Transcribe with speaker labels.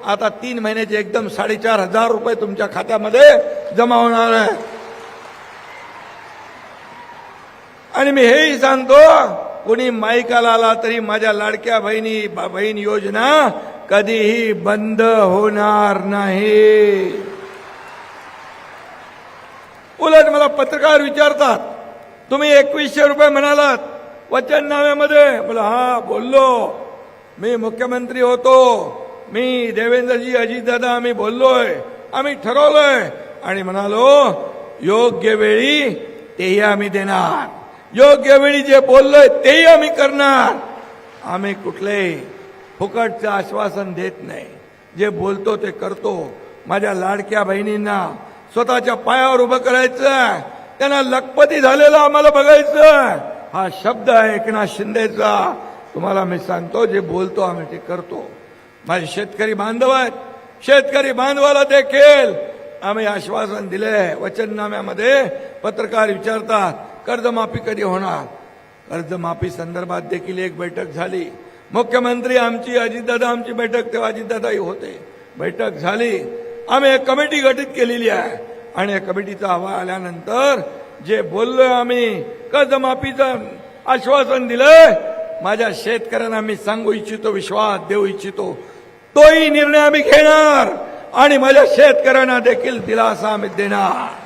Speaker 1: आता 3 महिन्याचे एकदम 4,500 रुपये तुमच्या खात्यामध्ये जमा होणार आहे। आणि मी हेही सांगतो, कोणी माईकाला आला तरी माझ्या लाडक्या बहीण योजना कधीही बंद होणार नाही। उलट मला पत्रकार विचारतात, तुम्ही 2100 रुपये म्हणालात वचननाम्यामध्ये। बोला हा बोललो, मी मुख्यमंत्री होतो, मी देवेंद्रजी अजितदादा आम्ही बोललोय, आम्ही ठरवलंय आणि म्हणालो योग्य वेळी तेही आम्ही देणार, योग्य वेळी जे बोललोय तेही आम्ही करणार। आम्ही कुठलेही फुकटचं आश्वासन देत नाही, जे बोलतो ते करतो। माझ्या लाडक्या बहिणींना स्वतःच्या पायावर उभं करायचं, त्यांना लखपती झालेलं आम्हाला बघायचं। हा शब्द आहे एकनाथ शिंदेचा। तुम्हाला मी सांगतो, जे बोलतो आम्ही ते करतो। माझे शेतकरी बांधव आहेत, शेतकरी बांधवाला देखील आम्ही आश्वासन दिले। वचननाम्यामध्ये पत्रकार विचारतात कर्जमाफी कधी होणार, कर्जमाफी संदर्भात देखील एक बैठक झाली। मुख्यमंत्री आमची, अजितदादा आमची बैठक, तेव्हा अजितदादाही होते, बैठक झाली। आम्ही एक कमिटी गठीत केलेली आहे आणि या कमिटीचा अहवाल आल्यानंतर जे बोललोय आम्ही, कर्जमाफीचं आश्वासन दिलंय, माझ्या शेतकऱ्यांना मी सांगू इच्छितो, विश्वास देऊ इच्छितो, तोही निर्णय आम्ही घेणार आणि माझ्या शेतकऱ्यांना देखील दिलासा आम्ही देणार।